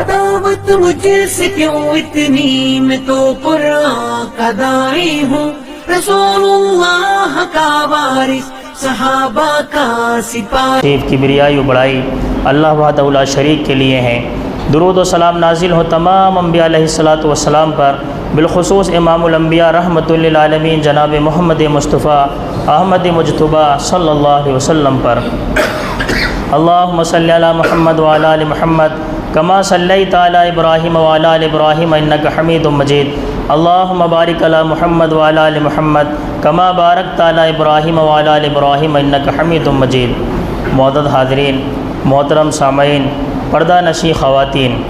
عداوت مجھ سے کیوں اتنی، میں تو قرآن کا داعی ہوں، رسول اللہ کا وارث، صحابہ کا سپاہی۔ کبریائی و بڑائی اللہ وحدہ لا شریک کے لیے ہیں۔ درود و سلام نازل ہو تمام انبیاء علیہ الصلاۃ والسلام پر، بالخصوص امام الانبیاء رحمۃ للعالمین جناب محمد مصطفیٰ احمد مجتبیٰ صلی اللہ علیہ وسلم پر۔ اللہم صلی علی محمد وعلی آل محمد کما صلیت علی ابراہیم وعلی آل ابراہیم انک حمید مجید۔ اللہم بارک علی محمد وعلی آل محمد کما بارکت علی ابراہیم وعلی آل ابراہیم انک حمید مجید۔ معزز حاضرین، محترم سامعین، پردہ نشین خواتین،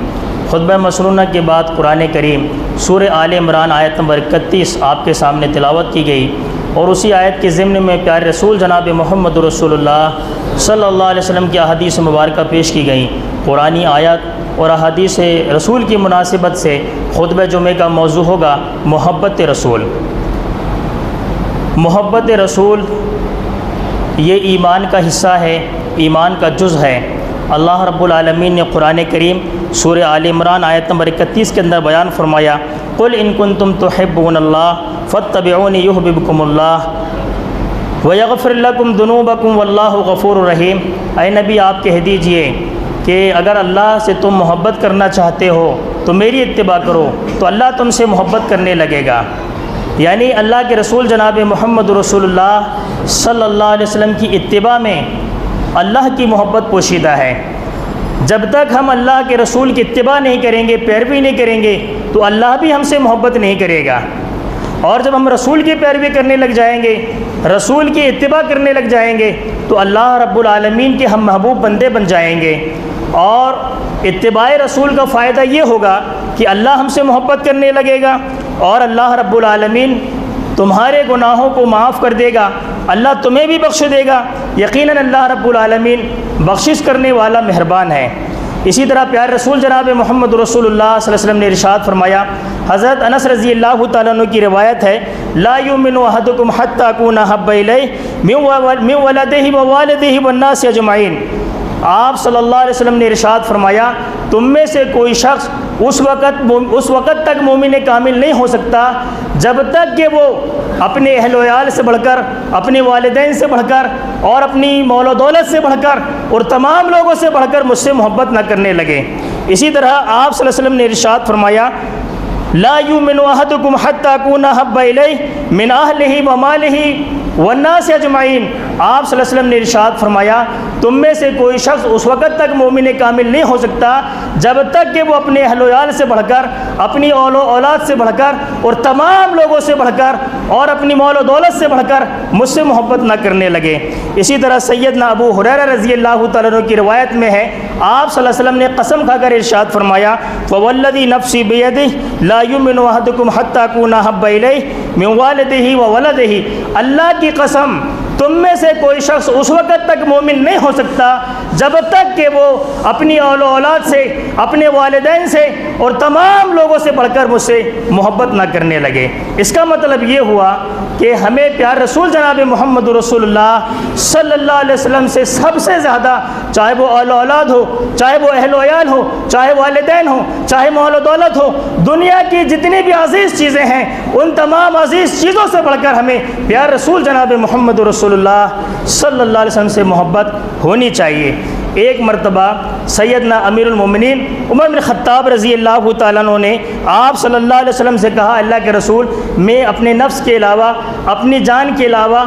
خطبہ مسنونہ کے بعد قرآن کریم سورہ آل عمران آیت نمبر 31 آپ کے سامنے تلاوت کی گئی، اور اسی آیت کے ضمن میں پیارے رسول جناب محمد رسول اللہ صلی اللہ علیہ وسلم کی احادیث مبارکہ پیش کی گئیں۔ قرآنی آیت اور احادیث رسول کی مناسبت سے خطبہ جمعہ کا موضوع ہوگا محبت رسول۔ محبت رسول یہ ایمان کا حصہ ہے، ایمان کا جز ہے۔ اللہ رب العالمین نے قرآن کریم سورہ آل عمران آیت نمبر 31 کے اندر بیان فرمایا، قل ان کنتم تحبون اللہ فاتبعونی یحببکم اللہ ویغفر لکم ذنوبکم واللہ غفور رحیم۔ اے نبی، آپ کہہ دیجئے کہ اگر اللہ سے تم محبت کرنا چاہتے ہو تو میری اتباع کرو، تو اللہ تم سے محبت کرنے لگے گا۔ یعنی اللہ کے رسول جناب محمد رسول اللہ صلی اللہ علیہ وسلم کی اتباع میں اللہ کی محبت پوشیدہ ہے۔ جب تک ہم اللہ کے رسول کی اتباع نہیں کریں گے، پیروی نہیں کریں گے، تو اللہ بھی ہم سے محبت نہیں کرے گا۔ اور جب ہم رسول کی پیروی کرنے لگ جائیں گے، رسول کی اتباع کرنے لگ جائیں گے، تو اللہ رب العالمین کے ہم محبوب بندے بن جائیں گے۔ اور اتباع رسول کا فائدہ یہ ہوگا کہ اللہ ہم سے محبت کرنے لگے گا، اور اللہ رب العالمین تمہارے گناہوں کو معاف کر دے گا، اللہ تمہیں بھی بخش دے گا۔ یقیناً اللہ رب العالمین بخشش کرنے والا مہربان ہے۔ اسی طرح پیارے رسول جناب محمد رسول اللہ صلی اللہ علیہ وسلم نے ارشاد فرمایا، حضرت انس رضی اللہ تعالیٰ عنہ کی روایت ہے، لا یؤمن احدکم حتی اکون احب الیہ من ولدہ ووالدہ والناس اجمعین۔ آپ صلی اللہ علیہ وسلم نے ارشاد فرمایا، تم میں سے کوئی شخص اس وقت تک مومن کامل نہیں ہو سکتا جب تک کہ وہ اپنے اہل و عیال سے بڑھ کر، اپنے والدین سے بڑھ کر، اور اپنی مال و دولت سے بڑھ کر، اور تمام لوگوں سے بڑھ کر مجھ سے محبت نہ کرنے لگے۔ اسی طرح آپ صلی اللہ علیہ وسلم نے ارشاد فرمایا، لا یؤمن احدکم حتی اکون احب الیہ من اہلہ ومالہ والناس اجمعین۔ آپ صلی اللہ علیہ وسلم نے ارشاد فرمایا، تم میں سے کوئی شخص اس وقت تک مومن کامل نہیں ہو سکتا جب تک کہ وہ اپنے اہل و عیال سے بڑھ کر، اپنی اولاد سے بڑھ کر، اور تمام لوگوں سے بڑھ کر، اور اپنی مال و دولت سے بڑھ کر مجھ سے محبت نہ کرنے لگے۔ اسی طرح سیدنا ابو ہریرہ رضی اللہ تعالیٰ عنہ کی روایت میں ہے، آپ صلی اللہ علیہ وسلم نے قسم کھا کر ارشاد فرمایا، فوالذی نفسی بیدہ لا یؤمن احدکم حتی اکون احب الیہ من والدہ وولدہ۔ اللہ کی قسم، تم میں سے کوئی شخص اس وقت تک مومن نہیں ہو سکتا جب تک کہ وہ اپنی اولاد سے، اپنے والدین سے، اور تمام لوگوں سے بڑھ کر مجھ سے محبت نہ کرنے لگے۔ اس کا مطلب یہ ہوا کہ ہمیں پیار رسول جناب محمد رسول اللہ صلی اللہ علیہ وسلم سے سب سے زیادہ، چاہے وہ اولاد ہو، چاہے وہ اہل و عیال ہو، چاہے والدین ہو، چاہے مال و دولت ہو، دنیا کی جتنی بھی عزیز چیزیں ہیں، ان تمام عزیز چیزوں سے بڑھ کر ہمیں پیار رسول جناب محمد رسول اللہ صلی اللہ علیہ وسلم سے محبت ہونی چاہیے۔ ایک مرتبہ سیدنا امیر المومنین عمر بن خطاب رضی اللہ تعالیٰ عنہ نے آپ صلی اللہ علیہ وسلم سے کہا، اللہ کے رسول، میں اپنے نفس کے علاوہ، اپنی جان کے علاوہ،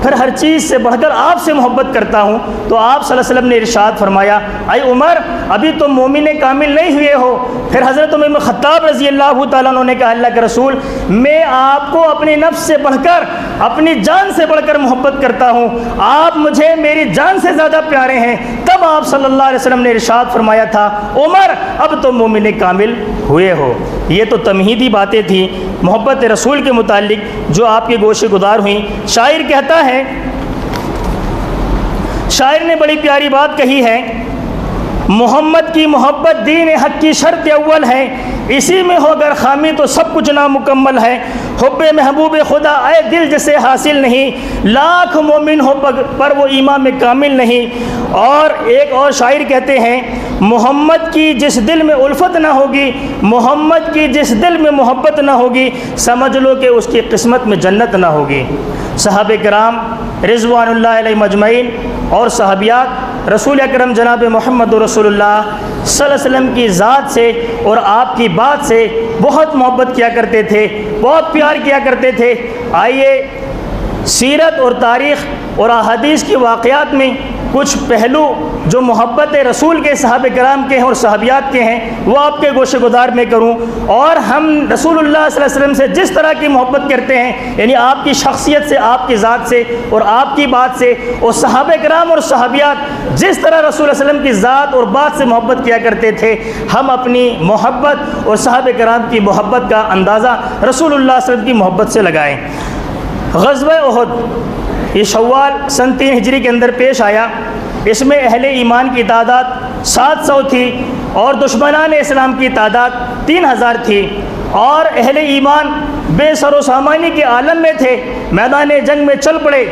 پھر ہر چیز سے بڑھ کر آپ سے محبت کرتا ہوں۔ تو آپ صلی اللہ علیہ وسلم نے ارشاد فرمایا، اے عمر، ابھی تم مومن کامل نہیں ہوئے ہو۔ پھر حضرت عمر بن خطاب رضی اللہ تعالیٰ عنہ نے کہا، اللہ کے رسول، میں آپ کو اپنی نفس سے بڑھ کر، اپنی جان سے بڑھ کر محبت کرتا ہوں، آپ مجھے میری جان سے زیادہ پیارے ہیں۔ تب آپ صلی اللہ علیہ وسلم نے ارشاد فرمایا تھا، عمر، اب تم مومن کامل ہوئے ہو۔ یہ تو تمہیدی باتیں تھیں محبت رسول کے متعلق جو آپ کے گوشے گزار ہوئیں۔ شاعر کہتا ہے، شاعر نے بڑی پیاری بات کہی ہے، محمد کی محبت دین حق کی شرط اول ہے، اسی میں ہو اگر خامی تو سب کچھ نامکمل ہے۔ حب محبوب خدا اے دل جسے حاصل نہیں، لاکھ مومن ہو پر وہ ایمان میں کامل نہیں۔ اور ایک اور شاعر کہتے ہیں، محمد کی جس دل میں الفت نہ ہوگی، محمد کی جس دل میں محبت نہ ہوگی، سمجھ لو کہ اس کی قسمت میں جنت نہ ہوگی۔ صحابہ کرام رضوان اللہ علیہ مجمعین اور صحابیات رسول اکرم جناب محمد رسول اللہ صلی اللہ علیہ وسلم کی ذات سے اور آپ کی بات سے بہت محبت کیا کرتے تھے، بہت پیار کیا کرتے تھے۔ آئیے سیرت اور تاریخ اور احادیث کی واقعات میں کچھ پہلو جو محبت رسول کے صحابہ کرام کے ہیں اور صحابیات کے ہیں وہ آپ کے گوشے گزار میں کروں، اور ہم رسول اللہ صلی اللہ علیہ وسلم سے جس طرح کی محبت کرتے ہیں، یعنی آپ کی شخصیت سے، آپ کی ذات سے اور آپ کی بات سے، اور صحابہ کرام اور صحابیات جس طرح رسول اللہ علیہ وسلم کی ذات اور بات سے محبت کیا کرتے تھے، ہم اپنی محبت اور صحابہ کرام کی محبت کا اندازہ رسول اللہ صلی اللہ علیہ وسلم کی محبت سے لگائیں۔ غزوہ احد یہ شوال سن 3 ہجری کے اندر پیش آیا۔ اس میں اہل ایمان کی تعداد 700 تھی اور دشمنان اسلام کی تعداد 3000 تھی، اور اہل ایمان بے سر و سامانی کے عالم میں تھے، میدان جنگ میں چل پڑے۔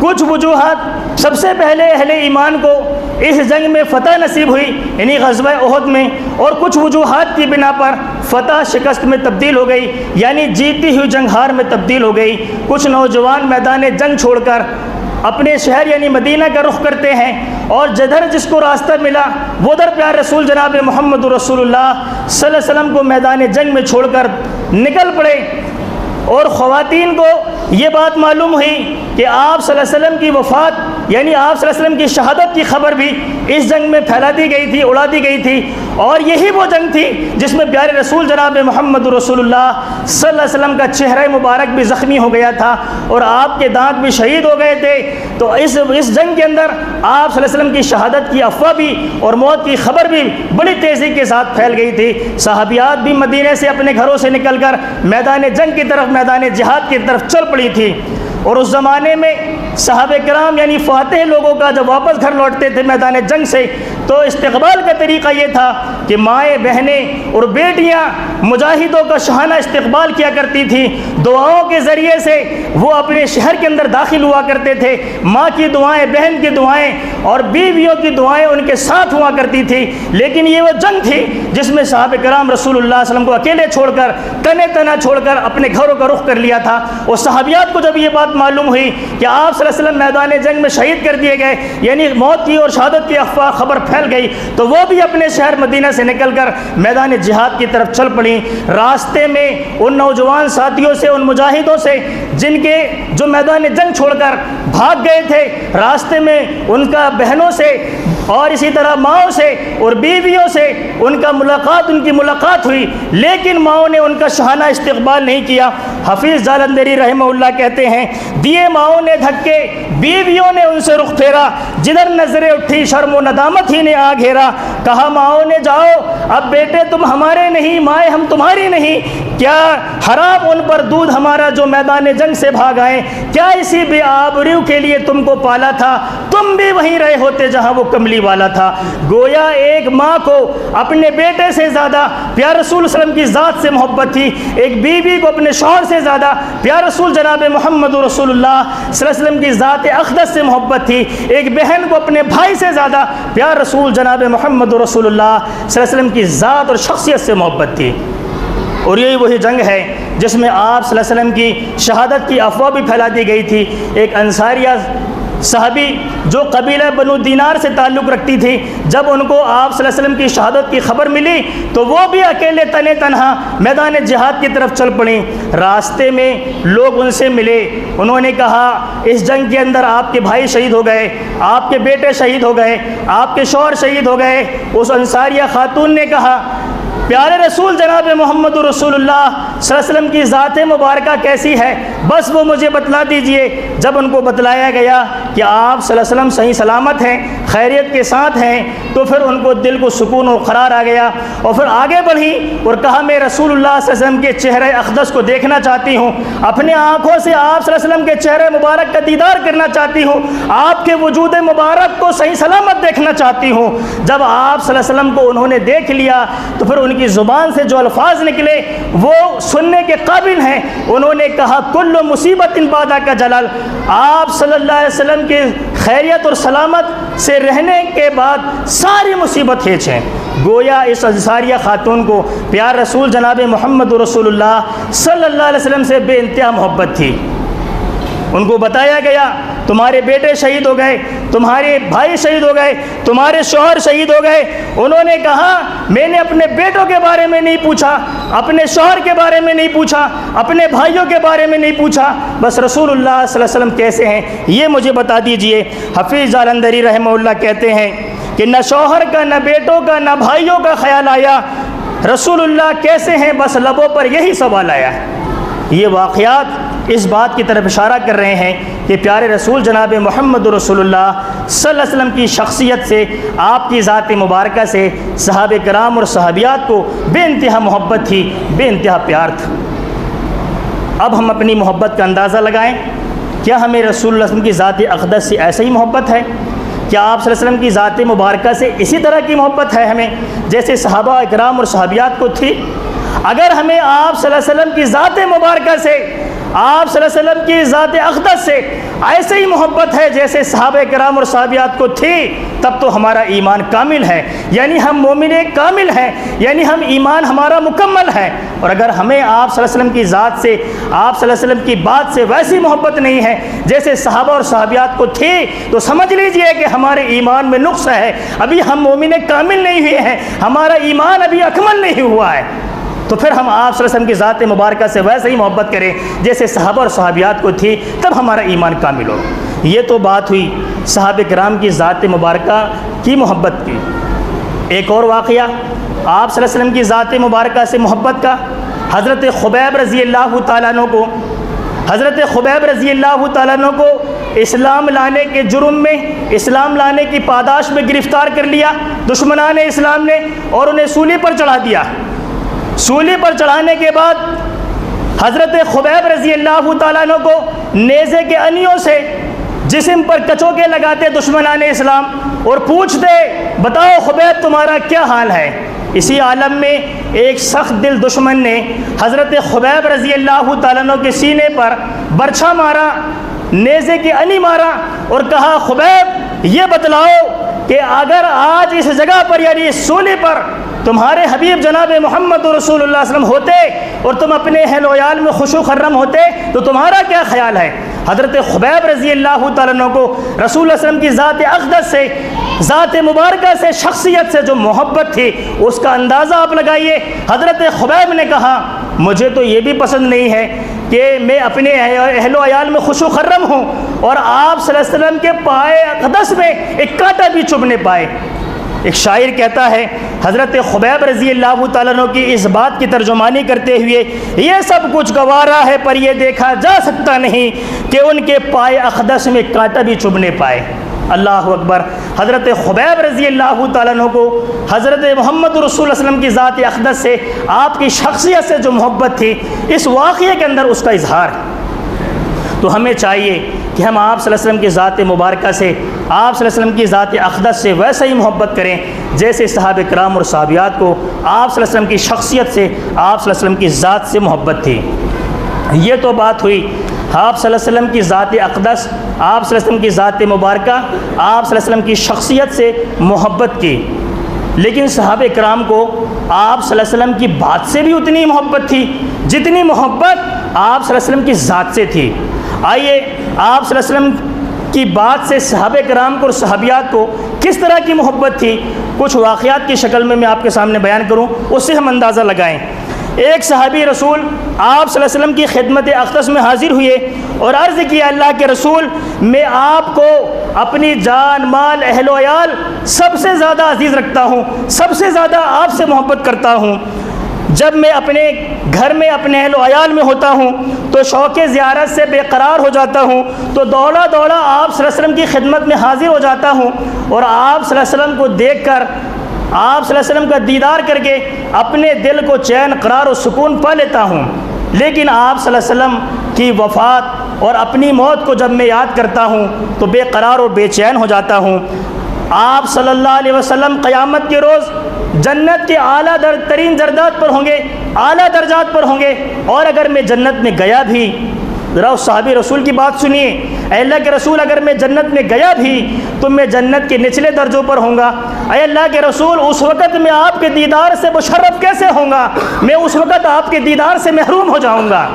کچھ وجوہات، سب سے پہلے اہل ایمان کو اس جنگ میں فتح نصیب ہوئی، یعنی غزوہ احد میں، اور کچھ وجوہات کی بنا پر فتح شکست میں تبدیل ہو گئی، یعنی جیتی ہوئی جنگ ہار میں تبدیل ہو گئی۔ کچھ نوجوان میدان جنگ چھوڑ کر اپنے شہر یعنی مدینہ کا رخ کرتے ہیں، اور جدھر جس کو راستہ ملا وہ ادھر پیار رسول جناب محمد رسول اللہ صلی اللہ علیہ وسلم کو میدان جنگ میں چھوڑ کر نکل پڑے۔ اور خواتین کو یہ بات معلوم ہوئی کہ آپ صلی اللہ علیہ وسلم کی وفات یعنی آپ صلی اللہ علیہ وسلم کی شہادت کی خبر بھی اس جنگ میں پھیلا دی گئی تھی، اڑا دی گئی تھی، اور یہی وہ جنگ تھی جس میں پیارے رسول جناب محمد رسول اللہ صلی اللہ علیہ وسلم کا چہرہ مبارک بھی زخمی ہو گیا تھا اور آپ کے دانت بھی شہید ہو گئے تھے۔ تو اس جنگ کے اندر آپ صلی اللہ علیہ وسلم کی شہادت کی افواہ بھی اور موت کی خبر بھی بڑی تیزی کے ساتھ پھیل گئی تھی۔ صحابیات بھی مدینے سے اپنے گھروں سے نکل کر میدان جنگ کی طرف، میدان جہاد کی طرف چل پڑی تھی۔ اور اس زمانے میں صحابہ کرام یعنی فاتح لوگوں کا جب واپس گھر لوٹتے تھے میدان جنگ سے تو استقبال کا طریقہ یہ تھا کہ مائیں، بہنیں اور بیٹیاں مجاہدوں کا شاہانہ استقبال کیا کرتی تھیں۔ دعاؤں کے ذریعے سے وہ اپنے شہر کے اندر داخل ہوا کرتے تھے۔ ماں کی دعائیں، بہن کی دعائیں اور بیویوں کی دعائیں ان کے ساتھ ہوا کرتی تھی۔ لیکن یہ وہ جنگ تھی جس میں صحابہ کرام رسول اللہ صلی اللہ علیہ وسلم کو اکیلے چھوڑ کر، تنے تنا چھوڑ کر اپنے گھروں کا رخ کر لیا تھا۔ اور صحابیات کو جب یہ بات معلوم ہوئی کہ آپ صلی اللہ علیہ وسلم میدان جنگ میں شہید کر دیے گئے، یعنی موت کی اور شہادت کی افواہ خبر پھیل گئی، تو وہ بھی اپنے شہر مدینہ سے نکل کر میدان جہاد کی طرف چل پڑیں۔ راستے میں ان نوجوان ساتھیوں سے، ان مجاہدوں سے جن کے جو میدان جنگ چھوڑ کر بھاگ گئے تھے، راستے میں ان کا بہنوں سے اور اسی طرح ماؤں سے اور بیویوں سے ان کی ملاقات ہوئی، لیکن ماؤں نے ان کا شاہانہ استقبال نہیں کیا۔ حفیظ جالندھری رحمہ اللہ کہتے ہیں، دیے ماؤں نے دھکے، بیویوں نے ان سے رخ پھیرا، جدھر نظریں اٹھی شرم و ندامت ہی نے آ گھیرا۔ کہا ماؤں نے جاؤ، اب بیٹے تم ہمارے نہیں، مائیں ہم تمہاری نہیں، کیا حرام ان پر دودھ ہمارا جو میدان جنگ سے بھاگ آئے، کیا اسی بے آبرو کے لیے تم کو پالا تھا، تم بھی وہیں رہے ہوتے جہاں وہ کملی والا تھا۔ گویا ایک ماں کو اپنے بیٹے سے زیادہ پیارے رسول صلی اللہ علیہ وسلم کی ذات سے محبت تھی، ایک بیوی کو اپنے شوہر سے زیادہ پیارے رسول جناب محمد رسول اللہ صلی اللہ علیہ وسلم کی ذات اقدس سے محبت تھی، ایک بہن کو اپنے بھائی سے زیادہ پیارے رسول جناب محمد رسول اللہ صلی اللہ علیہ وسلم کی ذات اور شخصیت سے محبت تھی۔ اور یہی وہی جنگ ہے جس میں آپ صلی اللہ علیہ وسلم کی شہادت کی افواہ بھی پھیلا دی گئی تھی۔ ایک انصاریہ صحابی جو قبیلہ بنو دینار سے تعلق رکھتی تھی، جب ان کو آپ صلی اللہ علیہ وسلم کی شہادت کی خبر ملی تو وہ بھی اکیلے تنے تنہا میدان جہاد کی طرف چل پڑیں۔ راستے میں لوگ ان سے ملے، انہوں نے کہا اس جنگ کے اندر آپ کے بھائی شہید ہو گئے، آپ کے بیٹے شہید ہو گئے، آپ کے شوہر شہید ہو گئے۔ اس انصاریہ خاتون نے کہا پیارے رسول جناب محمد رسول اللہ صلی اللہ علیہ وسلم کی ذات مبارکہ کیسی ہے، بس وہ مجھے بتلا دیجئے۔ جب ان کو بتلایا گیا کہ آپ صلی اللہ علیہ وسلم صحیح سلامت ہیں، خیریت کے ساتھ ہیں، تو پھر ان کو دل کو سکون اور قرار آ گیا، اور پھر آگے بڑھی اور کہا میں رسول اللہ صلی اللہ علیہ وسلم کے چہرہ اقدس کو دیکھنا چاہتی ہوں، اپنے آنکھوں سے آپ صلی اللہ علیہ وسلم کے چہرہ مبارک کا دیدار کرنا چاہتی ہوں، آپ کے وجود مبارک کو صحیح سلامت دیکھنا چاہتی ہوں۔ جب آپ صلی اللہ علیہ وسلم کو انہوں نے دیکھ لیا تو پھر ان کی زبان سے جو الفاظ نکلے وہ سننے کے قابل ہیں۔ انہوں نے کہا کل مصیبت بعد کا جلال، آپ صلی اللہ علیہ وسلم کے خیریت اور سلامت سے رہنے کے بعد ساری مصیبت ہیچ ہیں۔ گویا اس انصاریہ خاتون کو پیار رسول جناب محمد رسول اللہ صلی اللہ علیہ وسلم سے بے انتہا محبت تھی۔ ان کو بتایا گیا تمہارے بیٹے شہید ہو گئے، تمہارے بھائی شہید ہو گئے، تمہارے شوہر شہید ہو گئے۔ انہوں نے کہا میں نے اپنے بیٹوں کے بارے میں نہیں پوچھا، اپنے شوہر کے بارے میں نہیں پوچھا، اپنے بھائیوں کے بارے میں نہیں پوچھا، بس رسول اللہ صلی اللہ علیہ وسلم کیسے ہیں یہ مجھے بتا دیجئے۔ حفیظ جالندھری رحمہ اللہ کہتے ہیں کہ نہ شوہر کا، نہ بیٹوں کا، نہ بھائیوں کا خیال آیا، رسول اللہ کیسے ہیں بس لبوں پر یہی سوال آیا۔ یہ واقعات اس بات کی طرف اشارہ کر رہے ہیں کہ پیارے رسول جناب محمد رسول اللہ صلی اللہ علیہ وسلم کی شخصیت سے، آپ کی ذات مبارکہ سے صحابہ کرام اور صحابیات کو بے انتہا محبت تھی، بے انتہا پیار تھا۔ اب ہم اپنی محبت کا اندازہ لگائیں، کیا ہمیں رسول اللہ صلی اللہ علیہ وسلم کی ذات اقدس سے ایسے ہی محبت ہے؟ کیا آپ صلی اللہ علیہ وسلم کی ذات مبارکہ سے اسی طرح کی محبت ہے ہمیں جیسے صحابہ کرام اور صحابیات کو تھی؟ اگر ہمیں آپ صلی اللہ علیہ وسلم کی ذات مبارکہ سے، آپ صلی اللہ علیہ وسلم کی ذات اقدس سے ایسے ہی محبت ہے جیسے صحابہ کرام اور صحابیات کو تھی، تب تو ہمارا ایمان کامل ہے، یعنی ہم مومن کامل ہیں، یعنی ہم ایمان ہمارا مکمل ہے۔ اور اگر ہمیں آپ صلی اللہ علیہ وسلم کی ذات سے، آپ صلی اللہ علیہ وسلم کی بات سے ویسی محبت نہیں ہے جیسے صحابہ اور صحابیات کو تھی، تو سمجھ لیجئے کہ ہمارے ایمان میں نقص ہے، ابھی ہم مومن کامل نہیں ہوئے ہیں، ہمارا ایمان ابھی اکمل نہیں ہوا ہے۔ تو پھر ہم آپ صلی اللہ علیہ وسلم کی ذات مبارکہ سے ویسے ہی محبت کریں جیسے صحابہ اور صحابیات کو تھی، تب ہمارا ایمان کامل ہو۔ یہ تو بات ہوئی صحابہ کرام کی ذات مبارکہ کی محبت کی۔ ایک اور واقعہ آپ صلی اللہ علیہ وسلم کی ذات مبارکہ سے محبت کا، حضرت خبیب رضی اللہ تعالیٰ عنہ کو، حضرت خبیب رضی اللہ تعالیٰ عنہ کو اسلام لانے کے جرم میں، اسلام لانے کی پاداش میں گرفتار کر لیا دشمنان اسلام نے اور انہیں سولی پر چڑھا دیا۔ سولی پر چڑھانے کے بعد حضرت خبیب رضی اللہ تعالیٰ عنہ کو نیزے کے انیوں سے جسم پر کچوکے لگاتے دشمنان اسلام اور پوچھتے بتاؤ خبیب تمہارا کیا حال ہے۔ اسی عالم میں ایک سخت دل دشمن نے حضرت خبیب رضی اللہ تعالیٰ عنہ کے سینے پر برچھا مارا، نیزے کی انی مارا اور کہا خبیب یہ بتلاؤ کہ اگر آج اس جگہ پر یعنی اس سولی پر تمہارے حبیب جناب محمد رسول اللہ صلی اللہ علیہ وسلم ہوتے اور تم اپنے اہل و عیال میں خوش و خرم ہوتے تو تمہارا کیا خیال ہے؟ حضرت خبیب رضی اللہ تعالیٰ عنہ کو رسول اللہ صلی اللہ علیہ وسلم کی ذات اقدس سے، ذات مبارکہ سے، شخصیت سے جو محبت تھی اس کا اندازہ آپ لگائیے۔ حضرت خبیب نے کہا مجھے تو یہ بھی پسند نہیں ہے کہ میں اپنے اہل و عیال میں خوش و خرم ہوں اور آپ صلی اللہ علیہ وسلم کے پائے اقدس میں ایک کانٹا بھی چبھ نہ پائے۔ ایک شاعر کہتا ہے حضرت خبیب رضی اللہ تعالیٰ عنہ کی اس بات کی ترجمانی کرتے ہوئے یہ سب کچھ گوارا ہے پر یہ دیکھا جا سکتا نہیں کہ ان کے پائے اقدس میں کانٹا بھی چبھ نہ پائے۔ اللہ اکبر۔ حضرت خبیب رضی اللہ تعالیٰ عنہ کو حضرت محمد رسول اللہ علیہ وسلم کی ذات اقدس سے، آپ کی شخصیت سے جو محبت تھی اس واقعے کے اندر اس کا اظہار ہے۔ تو ہمیں چاہیے کہ ہم آپ صلی اللہ علیہ وسلم کی ذات مبارکہ سے، آپ صلی اللہ علیہ وسلم کی ذات اقدس سے ویسا ہی محبت کریں جیسے صحابہ کرام اور صحابیات کو آپ صلی اللہ علیہ وسلم کی شخصیت سے، آپ صلی اللہ علیہ وسلم کی ذات سے محبت تھی۔ یہ تو بات ہوئی آپ صلی اللہ علیہ وسلم کی ذات اقدس، آپ صلی اللہ علیہ وسلم کی ذات مبارکہ، آپ صلی اللہ علیہ وسلم کی شخصیت سے محبت کی۔ لیکن صحابہ کرام کو آپ صلی اللہ علیہ وسلم کی بات سے بھی اتنی محبت تھی جتنی محبت آپ صلی اللہ علیہ وسلم کی ذات سے تھی۔ آئیے آپ صلی اللہ علیہ وسلم کی بات سے صحابہ کرام کو اور صحابیات کو کس طرح کی محبت تھی، کچھ واقعات کی شکل میں آپ کے سامنے بیان کروں، اس سے ہم اندازہ لگائیں۔ ایک صحابی رسول آپ صلی اللہ علیہ وسلم کی خدمت اقدس میں حاضر ہوئے اور عرض کیا اللہ کے رسول میں آپ کو اپنی جان مال اہل و عیال سب سے زیادہ عزیز رکھتا ہوں، سب سے زیادہ آپ سے محبت کرتا ہوں۔ جب میں اپنے گھر میں اپنے اہل و عیال میں ہوتا ہوں تو شوق زیارت سے بے قرار ہو جاتا ہوں، تو دوڑا دوڑا آپ صلی اللہ علیہ وسلم کی خدمت میں حاضر ہو جاتا ہوں اور آپ صلی اللہ علیہ وسلم کو دیکھ کر، آپ صلی اللہ علیہ وسلم کا دیدار کر کے اپنے دل کو چین قرار و سکون پا لیتا ہوں۔ لیکن آپ صلی اللہ علیہ وسلم کی وفات اور اپنی موت کو جب میں یاد کرتا ہوں تو بے قرار اور بے چین ہو جاتا ہوں۔ آپ صلی اللہ علیہ وسلم قیامت کے روز جنت کے اعلیٰ ترین درجات پر ہوں گے، اعلیٰ درجات پر ہوں گے، اور اگر میں جنت میں گیا بھی، ذرا اس صحابی رسول کی بات سنیے، اے اللہ کے رسول اگر میں جنت میں گیا بھی تو میں جنت کے نچلے درجوں پر ہوں گا، اے اللہ کے رسول اس وقت میں آپ کے دیدار سے مشرف کیسے ہوں گا، میں اس وقت آپ کے دیدار سے محروم ہو جاؤں گا۔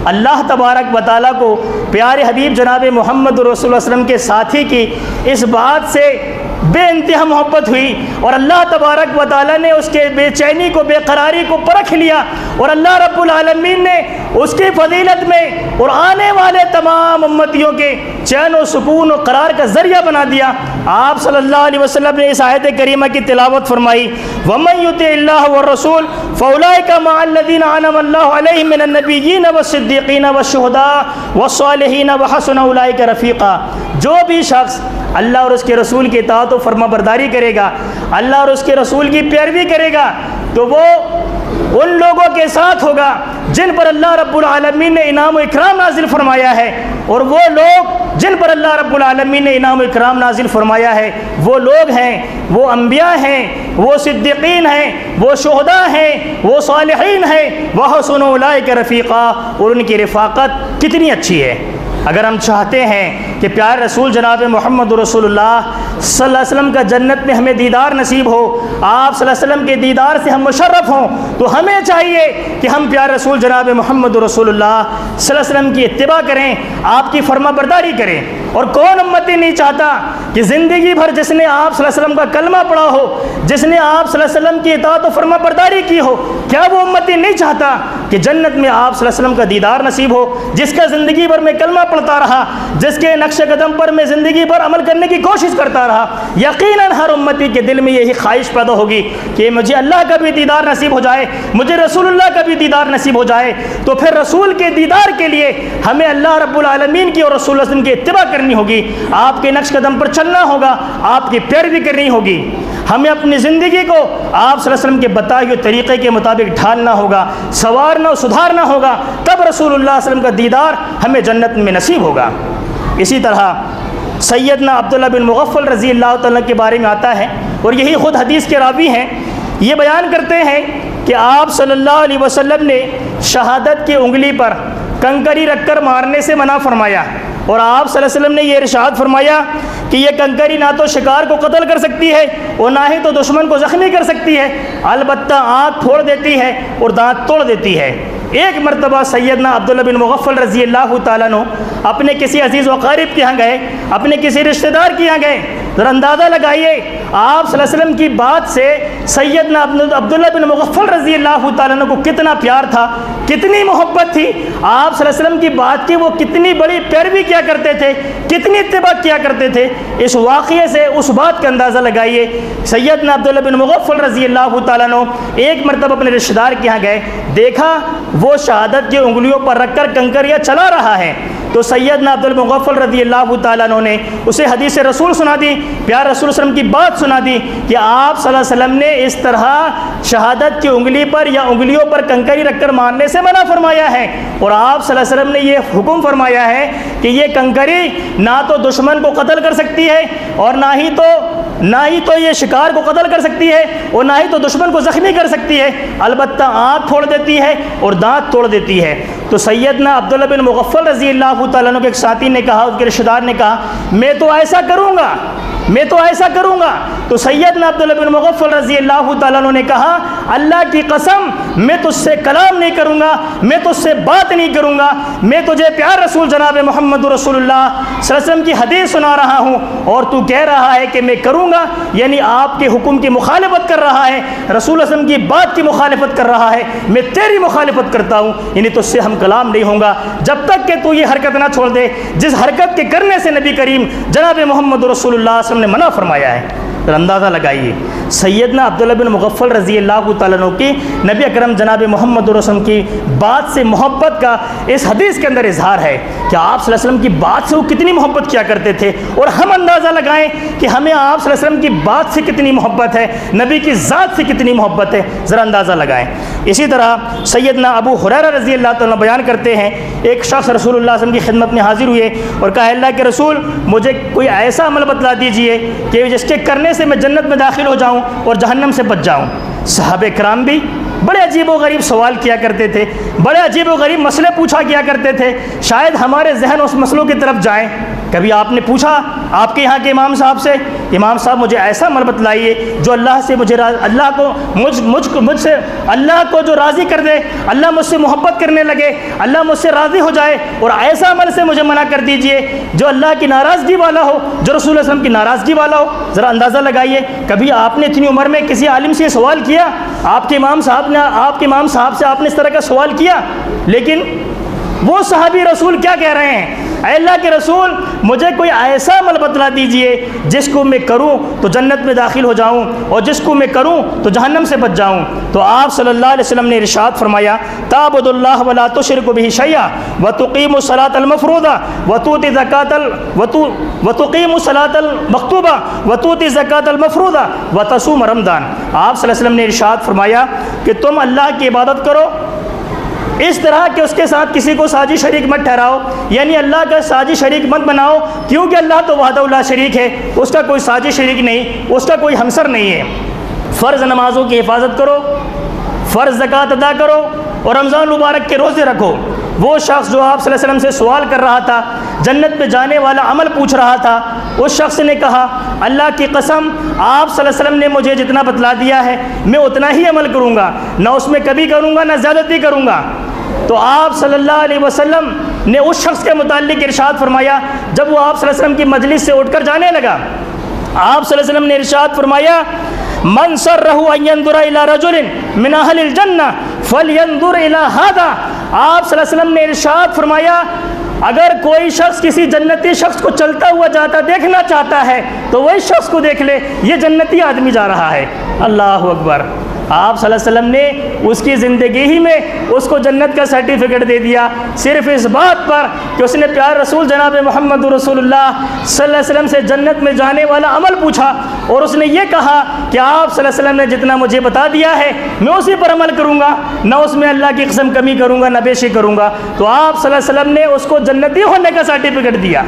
اللہ تبارک و تعالیٰ کو پیارے حبیب جناب محمد رسول اللہ صلی اللہ علیہ وسلم کے ساتھی کی اس بات سے بے انتہا محبت ہوئی، اور اللہ تبارک و تعالیٰ نے اس کے بے چینی کو، بے قراری کو پرکھ لیا، اور اللہ رب العالمین نے اس کی فضیلت میں اور آنے والے تمام امتیوں کے چین و سکون و قرار کا ذریعہ بنا دیا۔ آپ صلی اللہ علیہ وسلم نے اس آیت کریمہ کی تلاوت فرمائی، وَمَن يُطِعِ اللَّهَ وَالرَّسُولَ فَأُولَٰئِكَ مَعَ الَّذِينَ أَنْعَمَ اللَّهُ عَلَيْهِم مِّنَ النَّبِيِّينَ وَالصِّدِّيقِينَ وَالشُّهَدَاءِ وَالصَّالِحِينَ وَحَسُنَ أُولَٰئِكَ رَفِيقًا۔ جو بھی شخص اللہ اور اس کے رسول کی اطاعت و فرما برداری کرے گا، اللہ اور اس کے رسول کی پیروی کرے گا، تو وہ ان لوگوں کے ساتھ ہوگا جن پر اللہ رب العالمین نے انعام و اکرام نازل فرمایا ہے، اور وہ لوگ جن پر اللہ رب العالمین نے انعام و اکرام نازل فرمایا ہے وہ لوگ ہیں، وہ انبیاء ہیں، وہ صدیقین ہیں، وہ شہداء ہیں، وہ صالحین ہیں، وَحَسُنَ أُولَٰئِكَ رَفِيقًا، اور ان کی رفاقت کتنی اچھی ہے۔ اگر ہم چاہتے ہیں کہ پیارے رسول جناب محمد رسول اللہ صلی اللہ علیہ وسلم کا جنت میں ہمیں دیدار نصیب ہو، آپ صلی اللہ علیہ وسلم کے دیدار سے ہم مشرف ہوں، تو ہمیں چاہیے کہ ہم پیارے رسول جناب محمد رسول اللہ صلی اللہ علیہ وسلم کی اتباع کریں، آپ کی فرما برداری کریں۔ اور کون امتی نہیں چاہتا کہ زندگی بھر جس نے آپ صلی اللہ علیہ وسلم کا کلمہ پڑھا ہو، جس نے آپ صلی اللہ علیہ وسلم کی اطاعت و فرما برداری کی ہو، کیا وہ امتی نہیں چاہتا کہ جنت میں آپ صلی اللہ علیہ وسلم کا دیدار نصیب ہو؟ جس کا زندگی بھر میں کلمہ پڑھتا رہا، جس کے نقش قدم پر میں زندگی بھر عمل کرنے کی کوشش کرتا رہا، یقیناً ہر امتی کے دل میں یہی خواہش پیدا ہوگی کہ مجھے اللہ کا بھی دیدار نصیب ہو جائے، مجھے رسول اللہ کا بھی دیدار نصیب ہو جائے۔ تو پھر رسول کے دیدار کے لیے ہمیں اللہ رب العالمین کی اور رسول اللہ صلی اللہ علیہ وسلم کی اتباع کرنی ہوگی، آپ کے نقش قدم پر چلنا ہوگا، آپ کی پیروی کرنی ہوگی، ہمیں اپنی زندگی کو آپ صلی اللہ علیہ وسلم کے بتائے ہوئے طریقے کے مطابق ڈھالنا ہوگا، سنوارنا اور سدھارنا ہوگا، تب رسول اللہ صلی اللہ علیہ وسلم کا دیدار ہمیں جنت میں نصیب ہوگا۔ اسی طرح سیدنا عبداللہ بن مغفل رضی اللہ تعالیٰ کے بارے میں آتا ہے، اور یہی خود حدیث کے راوی ہیں، یہ بیان کرتے ہیں کہ آپ صلی اللہ علیہ وسلم نے شہادت کی انگلی پر کنکری رکھ کر مارنے سے منع فرمایا، اور آپ صلی اللہ علیہ وسلم نے یہ ارشاد فرمایا کہ یہ کنکری نہ تو شکار کو قتل کر سکتی ہے اور نہ ہی تو دشمن کو زخمی کر سکتی ہے، البتہ آنکھ پھوڑ دیتی ہے اور دانت توڑ دیتی ہے۔ ایک مرتبہ سیدنا عبداللہ بن مغفل رضی اللہ تعالیٰ عنہ اپنے کسی عزیز و قریب کے یہاں گئے، اپنے کسی رشتہ دار کے یہاں گئے، ذرا اندازہ لگائیے آپ صلی اللہ علیہ وسلم کی بات سے سیدنا عبداللہ بن مغفل رضی اللہ تعالیٰ عنہ کو کتنا پیار تھا، کتنی محبت تھی، آپ صلی اللہ علیہ وسلم کی بات کی وہ کتنی بڑی پیروی کیا کرتے تھے، کتنی اتباع کیا کرتے تھے۔ اس واقعے سے اس بات کا اندازہ لگائیے۔ سیدنا عبداللہ بن مغفل رضی اللہ تعالیٰ عنہ ایک مرتبہ اپنے رشتہ دار کے یہاں گئے، دیکھا وہ شہادت کی انگلیوں پر رکھ کر کنکریاں چلا رہا ہے، تو سیدنا عبداللہ بن مغفل رضی اللہ تعالیٰ عنہ نے اسے حدیث رسول سنا دی، پیار رسول صلی اللہ علیہ وسلم کی بات سنا دی کہ آپ صلی اللہ علیہ وسلم نے اس طرح شہادت کی انگلی پر یا انگلیوں پر کنکری رکھ کر مارنے سے منع فرمایا ہے، اور آپ صلی اللہ علیہ وسلم نے یہ حکم فرمایا ہے کہ یہ کنکری نہ تو دشمن کو قتل کر سکتی ہے اور نہ ہی تو یہ شکار کو قتل کر سکتی ہے اور نہ ہی تو دشمن کو زخمی کر سکتی ہے، البتہ آنکھ پھوڑ دیتی ہے اور دانت توڑ دیتی ہے۔ تو سیدنا عبداللہ بن مغفل رضی اللہ تعالیٰ عنہ کے ایک ساتھی نے کہا، اس کے رشتہ دار نے کہا، میں تو ایسا کروں گا۔ تو سیدنا عبداللہ بن مغفل رضی اللہ تعالیٰ عنہ نے کہا، اللہ کی قسم میں تجھ سے کلام نہیں کروں گا، میں تجھ سے بات نہیں کروں گا، میں تجھے پیار رسول جناب محمد رسول اللہ صلی اللہ علیہ وسلم کی حدیث سنا رہا ہوں اور تو کہہ رہا ہے کہ میں کروں گا، یعنی آپ کے حکم کی مخالفت کر رہا ہے، رسول اللہ علیہ وسلم کی بات کی مخالفت کر رہا ہے، میں تیری مخالفت کرتا ہوں، یعنی تجھ سے ہم کلام نہیں ہوں گا جب تک کہ تو یہ حرکت نہ چھوڑ دے جس حرکت کے کرنے سے نبی کریم جناب محمد رسول اللہ صلی اللہ علیہ وسلم نے منع فرمایا ہے۔ اندازہ لگائیے سیدنا عبداللہ بن مغفل رضی اللہ تعالیٰ عنہ کی نبی اکرم جناب محمد رسول اللہ کی بات سے محبت کا اس حدیث کے اندر اظہار ہے کہ آپ صلی اللہ علیہ وسلم کی بات سے وہ کتنی محبت کیا کرتے تھے، اور ہم اندازہ لگائیں کہ ہمیں آپ صلی اللہ علیہ وسلم کی بات سے کتنی محبت ہے، نبی کی ذات سے کتنی محبت ہے، ذرا اندازہ لگائیں۔ اسی طرح سیدنا ابو ہریرہ رضی اللہ عنہ بیان کرتے ہیں، ایک شخص رسول اللہ صلی اللہ علیہ وسلم کی خدمت میں حاضر ہوئے اور کہا اللہ کے رسول مجھے کوئی ایسا عمل بتلا دیجئے کہ جس کے کرنے سے میں جنت میں داخل ہو جاؤں اور جہنم سے بچ جاؤں۔ صحابہ کرام بھی بڑے عجیب و غریب سوال کیا کرتے تھے، بڑے عجیب و غریب مسئلے پوچھا کیا کرتے تھے، شاید ہمارے ذہن اس مسئلوں کی طرف جائیں۔ کبھی آپ نے پوچھا آپ کے یہاں کے امام صاحب سے، امام صاحب مجھے ایسا عمل بتلائیے جو اللہ سے مجھے اللہ کو مجھ سے اللہ کو جو راضی کر دے، اللہ مجھ سے محبت کرنے لگے، اللہ مجھ سے راضی ہو جائے، اور ایسا عمل سے مجھے منع کر دیجئے جو اللہ کی ناراضگی والا ہو، جو رسول اللہ صلی اللہ علیہ وسلم کی ناراضگی والا ہو۔ ذرا اندازہ لگائیے، کبھی آپ نے اتنی عمر میں کسی عالم سے یہ سوال کیا؟ آپ کے امام صاحب سے آپ نے اس طرح کا سوال کیا؟ لیکن وہ صحابی رسول کیا کہہ رہے ہیں؟ اے اللہ کے رسول مجھے کوئی ایسا عمل بتلا دیجئے جس کو میں کروں تو جنت میں داخل ہو جاؤں اور جس کو میں کروں تو جہنم سے بچ جاؤں۔ تو آپ صلی اللہ علیہ وسلم نے ارشاد فرمایا تعبد اللہ ولا تشرک بہ شیئا وتقیم الصلاۃ المفروضہ وتؤتی الصلاۃ المکتوبہ وتؤتی الزکاۃ المفروضہ وتصوم رمضان۔ آپ صلی اللہ علیہ وسلم نے ارشاد فرمایا کہ تم اللہ کی عبادت کرو اس طرح کہ اس کے ساتھ کسی کو ساجی شریک مت ٹھہراؤ، یعنی اللہ کا ساجی شریک مت بناؤ، کیونکہ اللہ تو وحدہ لا شریک ہے، اس کا کوئی ساجی شریک نہیں، اس کا کوئی ہمسر نہیں ہے۔ فرض نمازوں کی حفاظت کرو، فرض زکوٰۃ ادا کرو اور رمضان مبارک کے روزے رکھو۔ وہ شخص جو آپ صلی اللہ علیہ وسلم سے سوال کر رہا تھا، جنت میں جانے والا عمل پوچھ رہا تھا، اس شخص نے کہا اللہ کی قسم آپ صلی اللہ علیہ وسلم نے مجھے جتنا بتلا دیا ہے میں اتنا ہی عمل کروں گا، نہ اس میں کبھی کروں گا نہ زیادتی کروں گا۔ تو آپ صلی اللہ علیہ وسلم نے اس شخص کے متعلق ارشاد فرمایا، جب وہ آپ صلی اللہ علیہ وسلم کی مجلس سے اٹھ کر جانے لگا، آپ صلی اللہ علیہ وسلم نے ارشاد فرمایا من سرہ ان ینظر الی رجل من اہل الجنہ فلینظر الی ھذا۔ آپ صلی اللہ علیہ وسلم نے ارشاد فرمایا اگر کوئی شخص کسی جنتی شخص کو چلتا ہوا جاتا دیکھنا چاہتا ہے تو وہی شخص کو دیکھ لے، یہ جنتی آدمی جا رہا ہے۔ اللہ اکبر۔ آپ صلی اللہ علیہ وسلم نے اس کی زندگی ہی میں اس کو جنت کا سرٹیفکیٹ دے دیا، صرف اس بات پر کہ اس نے پیار رسول جناب محمد رسول اللہ صلی اللہ علیہ وسلم سے جنت میں جانے والا عمل پوچھا، اور اس نے یہ کہا کہ آپ صلی اللہ علیہ وسلم نے جتنا مجھے بتا دیا ہے میں اسی پر عمل کروں گا، نہ اس میں اللہ کی قسم کمی کروں گا نہ بیشی کروں گا۔ تو آپ صلی اللہ علیہ وسلم نے اس کو جنتی ہونے کا سرٹیفکیٹ دیا۔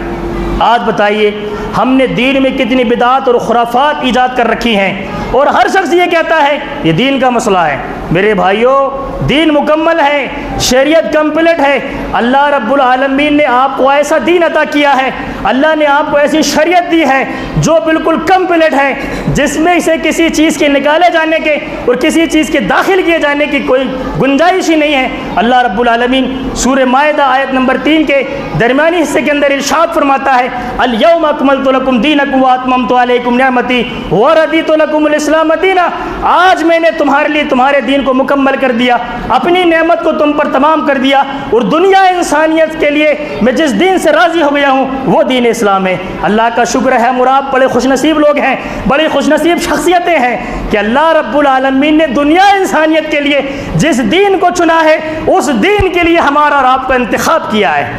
آج بتائیے ہم نے دین میں کتنی بدعات اور خرافات ایجاد کر رکھی ہیں، اور ہر شخص یہ کہتا ہے یہ دین کا مسئلہ ہے۔ میرے بھائیوں دین مکمل ہے، شریعت کمپلیٹ ہے۔ اللہ رب العالمین نے آپ کو ایسا دین عطا کیا ہے، اللہ نے آپ کو ایسی شریعت دی ہے جو بالکل کمپلیٹ ہے، جس میں سے کسی چیز کے نکالے جانے کے اور کسی چیز کے داخل کیے جانے کی کوئی گنجائش ہی نہیں ہے۔ اللہ رب العالمین سورہ مائدہ آیت نمبر 3 کے درمیانی حصے کے اندر ارشاد فرماتا ہے الیوم اکملت لکم دینکم واتممت علیکم نعمتی ورضیت لکم الاسلام دینا۔ آج میں نے تمہارے لیے تمہارے دین کو مکمل کر دیا، اپنی نعمت کو تم پر تمام کر دیا، اور دنیا انسانیت کے لیے میں جس دین سے راضی ہو گیا ہوں وہ دین اسلام ہے۔ اللہ کا شکر ہے مراب بڑے خوش نصیب لوگ ہیں، بڑی خوش نصیب شخصیتیں ہیں کہ اللہ رب العالمین نے دنیا انسانیت کے لیے جس دین کو چنا ہے اس دین کے لیے ہمارا اور آپ کا انتخاب کیا ہے۔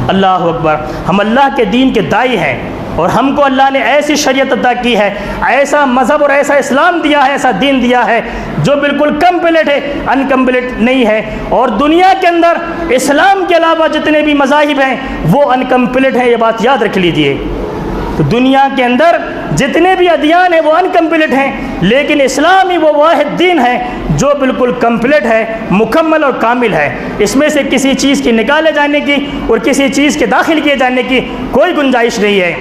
اللہ اکبر۔ ہم اللہ کے دین کے داعی ہیں، اور ہم کو اللہ نے ایسی شریعت عطا کی ہے، ایسا مذہب اور ایسا اسلام دیا ہے، ایسا دین دیا ہے جو بالکل کمپلیٹ ہے، انکمپلیٹ نہیں ہے۔ اور دنیا کے اندر اسلام کے علاوہ جتنے بھی مذاہب ہیں وہ انکمپلیٹ ہیں، یہ بات یاد رکھ لیجئے۔ تو دنیا کے اندر جتنے بھی ادیان ہیں وہ انکمپلیٹ ہیں، لیکن اسلام ہی وہ واحد دین ہے جو بالکل کمپلیٹ ہے، مکمل اور کامل ہے۔ اس میں سے کسی چیز کے نکالے جانے کی اور کسی چیز کے داخل کیے جانے کی کوئی گنجائش نہیں ہے۔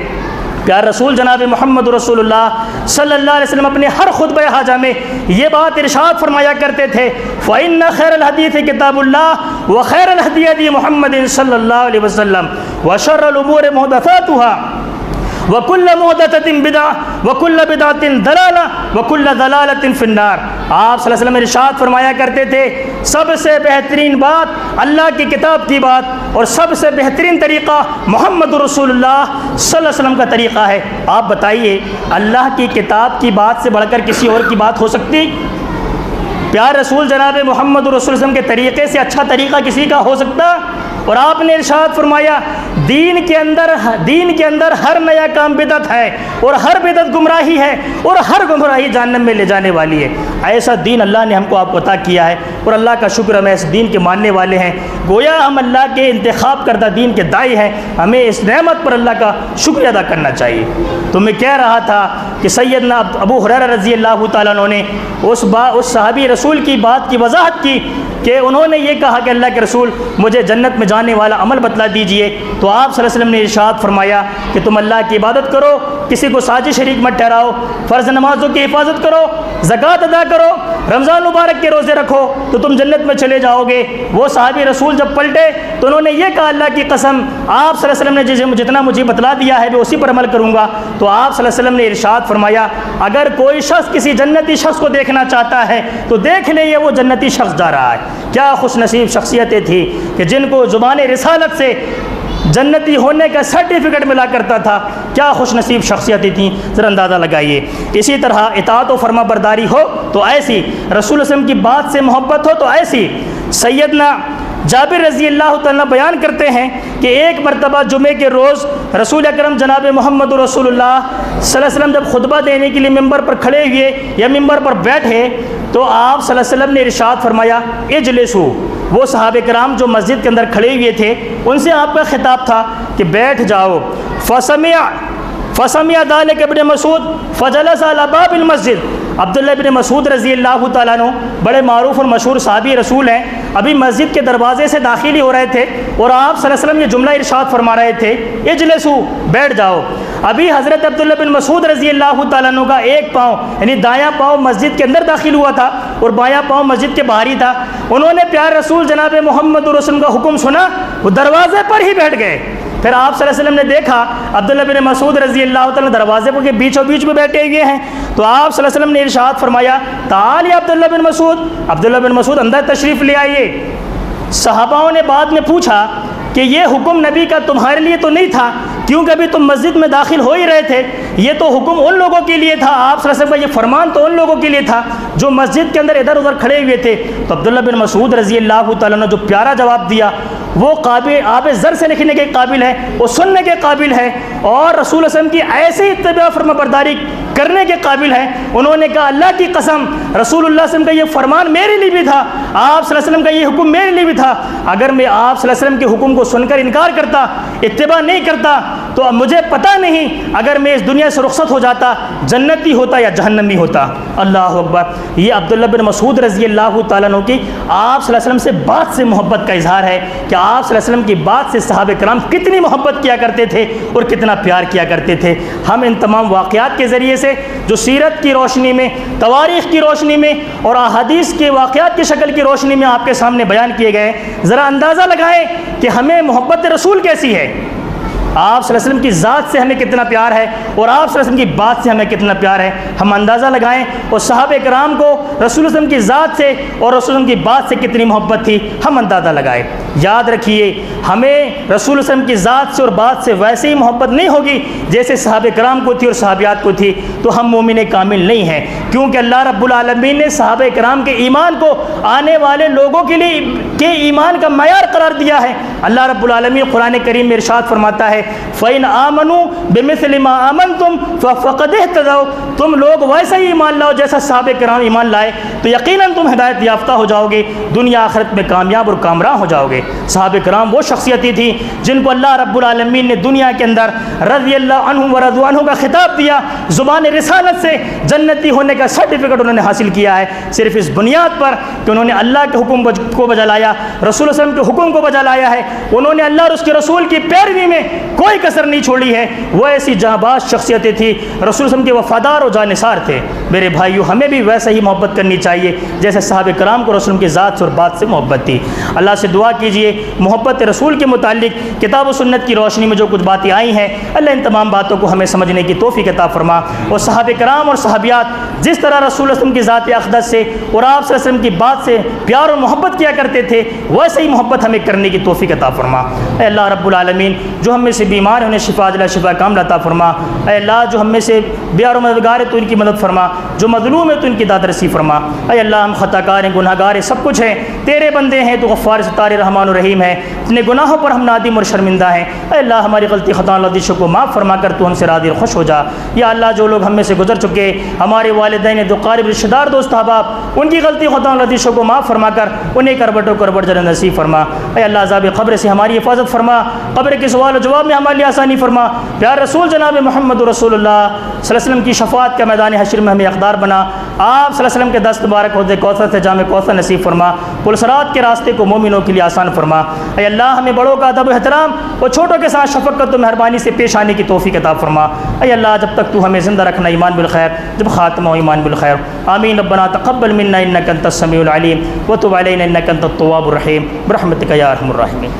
پیار رسول جناب محمد رسول اللہ صلی اللہ علیہ وسلم اپنے ہر خطبہ حاجہ میں یہ بات ارشاد فرمایا کرتے تھے فَإِنَّ خَيْرَ الْحَدِيثِ كِتَابُ اللَّهِ وَخَيْرَ الْهَدْيِ هَدْيُ مُحَمَّدٍ صلی اللہ علیہ وسلم وَشَرَّ الْأُمُورِ مُحْدَثَاتُهَا وَكُلَّ مُحْدَثَةٍ بِدْعَةٍ وَكُلَّ بِدْعَةٍ ضَلَالَةٍ وَكُلَّ ضَلَالَةٍ فِي النَّارِ۔ آپ صلی اللہ علیہ وسلم ارشاد فرمایا کرتے تھے سب سے بہترین بات اللہ کی کتاب کی بات، اور سب سے بہترین طریقہ محمد رسول اللہ صلی اللہ علیہ وسلم کا طریقہ ہے۔ آپ بتائیے اللہ کی کتاب کی بات سے بڑھ کر کسی اور کی بات ہو سکتی؟ پیار رسول جناب محمد رسول اللہ علیہ وسلم کے طریقے سے اچھا طریقہ کسی کا ہو سکتا؟ اور آپ نے ارشاد فرمایا دین کے اندر ہر نیا کام بدعت ہے اور ہر بدعت گمراہی ہے اور ہر گمراہی جہنم میں لے جانے والی ہے۔ ایسا دین اللہ نے ہم کو آپ کو عطا کیا ہے اور اللہ کا شکر ہم اس دین کے ماننے والے ہیں، گویا ہم اللہ کے انتخاب کردہ دین کے داعی ہیں، ہمیں اس نعمت پر اللہ کا شکریہ ادا کرنا چاہیے۔ تو میں کہہ رہا تھا کہ سیدنا ابو ہریرہ رضی اللہ تعالیٰ عنہ نے اس صحابی رسول کی بات کی وضاحت کی کہ انہوں نے یہ کہا کہ اللہ کے رسول مجھے جنت میں جانے والا عمل بتلا دیجئے، تو آپ صلی اللہ علیہ وسلم نے ارشاد فرمایا کہ تم اللہ کی عبادت کرو، کسی کو ساجد شریک مت ٹھہراؤ، فرض نمازوں کی حفاظت کرو، زکوٰۃ ادا کرو، رمضان مبارک کے روزے رکھو تو تم جنت میں چلے جاؤ گے۔ وہ صحابی رسول جب پلٹے تو انہوں نے یہ کہا اللہ کی قسم آپ صلی اللہ علیہ وسلم نے جتنا مجھے بتلا دیا ہے میں اسی پر عمل کروں گا۔ تو آپ صلی اللہ علیہ وسلم نے ارشاد فرمایا اگر کوئی شخص کسی جنتی شخص کو دیکھنا چاہتا ہے تو دیکھ لے یہ وہ جنتی شخص جا رہا ہے۔ کیا خوش نصیب شخصیتیں تھیں کہ جن کو زبان رسالت سے جنتی ہونے کا سرٹیفکیٹ ملا کرتا تھا، کیا خوش نصیب شخصیتیں تھیں، ذرا اندازہ لگائیے۔ اسی طرح اطاعت و فرما برداری ہو تو ایسی، رسول اللہ صلی اللہ علیہ وسلم کی بات سے محبت ہو تو ایسی۔ سیدنا جابر رضی اللہ تعالیٰ بیان کرتے ہیں کہ ایک مرتبہ جمعے کے روز رسول اکرم جناب محمد رسول اللہ صلی اللہ علیہ وسلم جب خطبہ دینے کے لیے ممبر پر کھڑے ہوئے یا ممبر پر بیٹھے تو آپ صلی اللہ علیہ وسلم نے ارشاد فرمایا اجلسوا۔ وہ صحابہ کرام جو مسجد کے اندر کھڑے ہوئے تھے ان سے آپ کا خطاب تھا کہ بیٹھ جاؤ۔ فسمع ذلك ابن مسعود فجلس على باب المسجد۔ عبداللہ ابن مسعود رضی اللہ تعالیٰ عنہ بڑے معروف اور مشہور صحابی رسول ہیں، ابھی مسجد کے دروازے سے داخل ہی ہو رہے تھے اور آپ صلی اللہ علیہ وسلم یہ جملہ ارشاد فرما رہے تھے اجلسوا، بیٹھ جاؤ۔ ابھی حضرت عبداللہ بن مسعود رضی اللہ تعالیٰ عنہ کا ایک پاؤں یعنی دایاں پاؤں مسجد کے اندر داخل ہوا تھا اور بایاں پاؤں مسجد کے باہر ہی تھا۔ انہوں نے پیارے رسول جناب محمد رسول کا حکم سنا، وہ دروازے پر ہی بیٹھ گئے۔ پھر آپ صلی اللہ علیہ وسلم نے دیکھا عبداللہ بن مسعود رضی اللہ تعالیٰ دروازے کے بیچوں بیچ میں بیٹھے ہوئے ہیں، تو آپ صلی اللہ علیہ وسلم نے ارشاد فرمایا تعال یا عبداللہ بن مسعود، عبداللہ بن مسعود اندر تشریف لے آئیے۔ صحاباؤں نے بعد میں پوچھا کہ یہ حکم نبی کا تمہارے لیے تو نہیں تھا، کیونکہ ابھی تم مسجد میں داخل ہو ہی رہے تھے، یہ تو حکم ان لوگوں کے لیے تھا، آپ صلی اللہ علیہ وسلم کا یہ فرمان تو ان لوگوں کے لیے تھا جو مسجد کے اندر ادھر ادھر کھڑے ہوئے تھے۔ تو عبداللہ بن مسعود رضی اللہ تعالیٰ نے جو پیارا جواب دیا وہ قابل آب زر سے لکھنے کے قابل ہے، وہ سننے کے قابل ہے اور رسول اللہ علیہ وسلم کی ایسے اتباع فرما برداری کرنے کے قابل ہے۔ انہوں نے کہا اللہ کی قسم رسول اللہ صلی اللہ علیہ وسلم کا یہ فرمان میرے لیے بھی تھا، آپ صلی اللہ علیہ وسلم کا یہ حکم میرے لیے بھی تھا، اگر میں آپ صلی اللہ علیہ وسلم کے حکم کو سن کر انکار کرتا، اتباع نہیں کرتا تو مجھے پتہ نہیں اگر میں اس دنیا سے رخصت ہو جاتا جنتی ہوتا یا جہنمی ہوتا۔ اللہ اکبر۔ یہ عبداللہ بن مسعود رضی اللہ تعالیٰ عنہ کی آپ صلی اللہ علیہ وسلم سے بات سے محبت کا اظہار ہے کہ آپ صلی اللہ علیہ وسلم کی بات سے صحابہ کرام کتنی محبت کیا کرتے تھے اور کتنا پیار کیا کرتے تھے۔ ہم ان تمام واقعات کے ذریعے سے جو سیرت کی روشنی میں، تواریخ کی روشنی میں اور احادیث کے واقعات کی شکل کی روشنی میں آپ کے سامنے بیان کیے گئے، ذرا اندازہ لگائیں کہ ہمیں محبت رسول کیسی ہے، آپ صلی اللہ علیہ وسلم کی ذات سے ہمیں کتنا پیار ہے اور آپ صلی اللہ علیہ وسلم کی بات سے ہمیں کتنا پیار ہے، ہم اندازہ لگائیں۔ اور صحابہ کرام کو رسول اللہ علیہ وسلم کی ذات سے اور رسول اللہ علیہ وسلم کی بات سے کتنی محبت تھی، ہم اندازہ لگائیں۔ یاد رکھیے ہمیں رسول اللہ علیہ وسلم کی ذات سے اور بات سے ویسے ہی محبت نہیں ہوگی جیسے صحابہ کرام کو تھی اور صحابیات کو تھی تو ہم مومن کامل نہیں ہیں، کیونکہ اللہ رب العالمین نے صحابہ کرام کے ایمان کو آنے والے لوگوں کے لیے کے ایمان کا معیار قرار دیا ہے۔ اللہ رب العالمین قرآن کریم میں ارشاد فرماتا ہے فَإِنْ آمَنُوا بِمِثْلِ مَا آمَنْتُمْ فَقَدْ اهْتَدَوْا، تم لوگ ویسا ہی ایمان لاؤ جیسا صحابہ کرام ایمان لائے تو یقیناً تم ہدایت یافتہ ہو جاؤ گے، دنیا آخرت میں کامیاب اور کامراں ہو جاؤ گے۔ صحابہ کرام وہ شخصیتیں تھیں جن کو اللہ رب العالمین نے دنیا کے اندر رضی اللہ عنہم ورضوا عنہ کا خطاب دیا، زبان رسالت سے جنتی ہونے کا سرٹیفکیٹ انہوں نے حاصل کیا ہے، صرف اس بنیاد پر کہ انہوں نے اللہ کے حکم کو بجا لایا، رسول اللہ صلی اللہ علیہ وسلم کے حکم کو بجا لایا ہے، انہوں نے اللہ اور اس کے رسول کی پیروی میں کوئی کسر نہیں چھوڑی ہے۔ وہ ایسی جاں باز شخصیتیں تھیں، رسول اللہ علیہ وسلم کے وفادار و جانثار تھے۔ میرے بھائیو ہمیں بھی ویسا ہی محبت کرنی چاہیے جیسے صحابہ کرام کو رسول کی ذات سے اور بات سے محبت تھی۔ اللہ سے دعا کیجئے محبت رسول کے متعلق کتاب و سنت کی روشنی میں جو کچھ باتیں آئی ہیں اللہ ان تمام باتوں کو ہمیں سمجھنے کی توفیق عطا فرما، اور صحابہ کرام اور صحابیات جس طرح رسول اللہ صلی اللہ علیہ وسلم کی ذات اقدس سے اور آپ صلی اللہ علیہ وسلم کی بات سے پیار اور محبت کیا کرتے تھے ویسے ہی محبت ہمیں کرنے کی توفیق عطا فرما۔ اے اللہ رب العالمین جو ہم میں سے بیمار ہیں انہیں شفا دلا، شفا کاملہ عطا فرما۔ اے اللہ جو ہم میں سے بیار و مددگار ہے تو ان کی مدد فرما۔ جو مظلوم ہے تو ان کی داد رسی فرما۔ اے اللہ ہم خطا کار ہیں، گناہ گار ہیں، سب کچھ ہیں، تیرے بندے ہیں، تو غفار ستار رحمان الرحیم ہے، اپنے گناہوں پر ہم نادم اور شرمندہ ہیں۔ اے اللہ ہماری غلطی خطا لدیشوں کو معاف فرما کر تو ہم سے راضی اور خوش ہو جا۔ یا اللہ جو لوگ ہم میں سے گزر چکے، ہمارے والدین دو قارب رشتہ دار دوست احباب، ان کی غلطی خطا لدیشوں کو معاف فرما کر انہیں کربٹوں کربٹ جنت نصیب فرما۔ اے اللہ عذاب قبر سے ہماری حفاظت فرما، قبر کے سوال و جواب میں ہمارے لیے آسانی فرما۔ پیارے رسول جناب محمد رسول اللہ صلی اللہ علیہ وسلم کی شفاعت کا میدان حشر میں ہمیں اقدار بنا۔ آپ صلی اللہ علیہ وسلم کے دست مبارک حوض کوثر سے جام کوثر نصیب فرما۔ پل صراط کے راستے کو مومنوں کے لیے آسان فرما۔ اے اللہ ہمیں بڑوں کا ادب و احترام اور چھوٹوں کے ساتھ شفقت و مہربانی سے پیش آنے کی توفیق عطا فرما۔ اے اللہ جب تک تو ہمیں زندہ رکھنا ایمان بالخیر، جب خاتمہ ہو ایمان بالخیر۔ آمین۔ ربنا تقبل منا انک انت السمیع العلیم وتب علینا انک انت التواب الرحیم برحمتک یا ارحم الراحمین۔